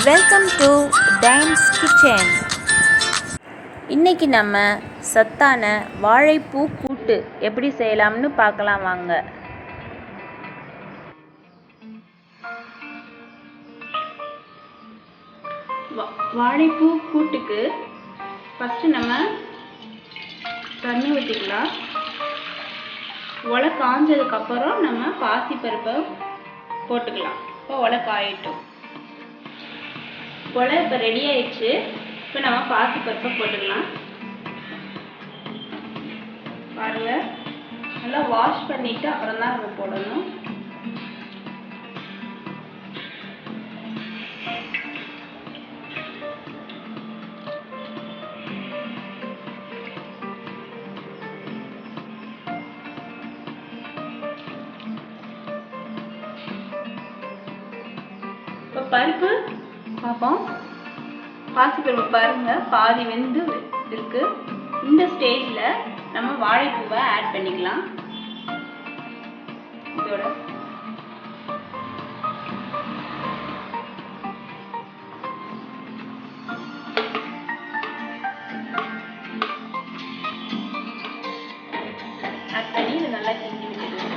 Welcome to டைன்ஸ் kitchen. இன்றைக்கி நம்ம சத்தான வாழைப்பூ கூட்டு எப்படி செய்யலாம்னு பார்க்கலாம் வாங்க. வாழைப்பூ கூட்டுக்கு ஃபஸ்ட்டு நம்ம தண்ணி ஊற்றிக்கலாம். உலை காஞ்சதுக்கப்புறம் நம்ம பாசிப்பருப்பை போட்டுக்கலாம். இப்போ உலை காயட்டும். உலை இப்போ ரெடி ஆயிடுச்சு. இப்போ நம்ம பாசிப்பருப்பை போட்டுக்கலாம். பாருங்க, நல்லா வாஷ் பண்ணிட்டு அப்புறம் தான் நம்ம போடணும். இப்போ பருப்பு பார்ப்போம். பாசிப்பருப்பு பாருங்க, பாதி வெந்து இருக்கு. இந்த ஸ்டேஜில் நம்ம வாழைப்பூவை ஆட் பண்ணிக்கலாம். இதோட ஆட் பண்ணி இதை நல்லா கிண்டி விட்டுருவோம்.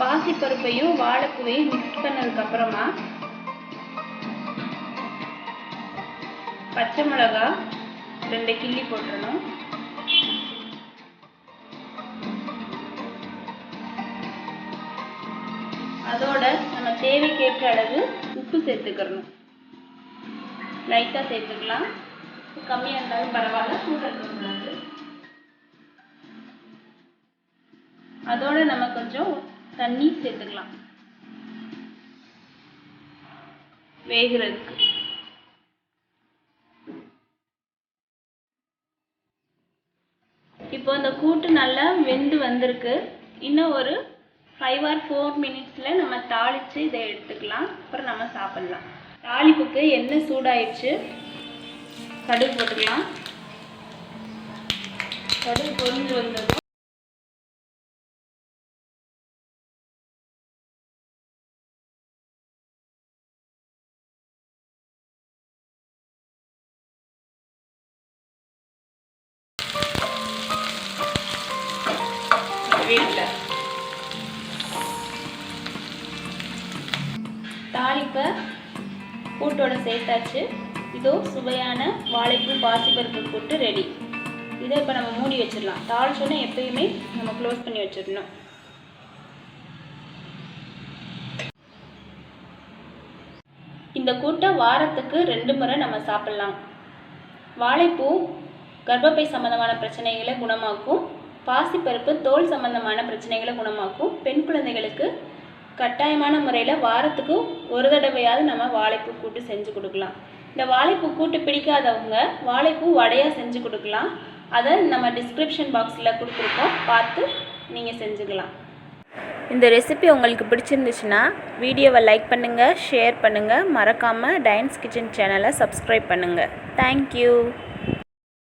பாசிப்பருப்பையும் வாழைப்பூவையும் மிக்ஸ் பண்ணதுக்கு அப்புறமா பச்சை மிளகா 2 கிள்ளி போட்டுறணும். அதோட நம்ம தேவைக்கேற்ற அளவு உப்பு சேர்த்துக்கிறணும். லைட்டாக சேர்த்துக்கலாம். கம்மியாக இருந்தாலும் பரவாயில்ல, கூட இருக்கக்கூடாது. அதோட நம்ம கொஞ்சம் தண்ணி சேர்த்துக்கலாம் வேகிறதுக்கு. இப்போ இந்த கூட்டு நல்லா வெந்து வந்திருக்கு. இன்னும் ஒரு 5 or 4 minutesல நம்ம தாளித்து இதை எடுத்துக்கலாம். அப்புறம் நம்ம சாப்பிடலாம். தாளிப்புக்கு எண்ணெய் சூடாயிடுச்சு. கடுகு போட்டுக்கலாம். கடுகு பொரிஞ்சு வந்ததும் தாளிப்பை கூட்டோட சேர்த்தாச்சு. இதோ சுவையான வாழைப்பூ பாசிப்பருப்பு கூட்டு ரெடி. இதை இப்போ நம்ம மூடி வச்சிடலாம். தாளிச்சோன்னா எப்பயுமே நம்ம க்ளோஸ் பண்ணி வச்சிடணும். இந்த கூட்டை வாரத்துக்கு 2 முறை நம்ம சாப்பிட்லாம். வாழைப்பூ கர்ப்பப்பை சம்பந்தமான பிரச்சனைகளை குணமாக்கும். பாசிப்பருப்பு தோல் சம்பந்தமான பிரச்சனைகளை குணமாக்கும். பெண் குழந்தைகளுக்கு கட்டாயமான முறையில் வாரத்துக்கு ஒரு தடவையாவது நம்ம வாழைப்பூ கூட்டு செஞ்சு கொடுக்கலாம். இந்த வாழைப்பூ கூட்டு பிடிக்காதவங்க வாழைப்பூ வடையாக செஞ்சு கொடுக்கலாம். அதை நம்ம டிஸ்கிரிப்ஷன் பாக்ஸில் கொடுத்துருக்கோம், பார்த்து நீங்கள் செஞ்சுக்கலாம். இந்த ரெசிபி உங்களுக்கு பிடிச்சிருந்துச்சுன்னா வீடியோவை லைக் பண்ணுங்கள், ஷேர் பண்ணுங்கள். மறக்காமல் டைன்ஸ் கிச்சன் சேனலை சப்ஸ்கிரைப் பண்ணுங்கள். தேங்க்யூ.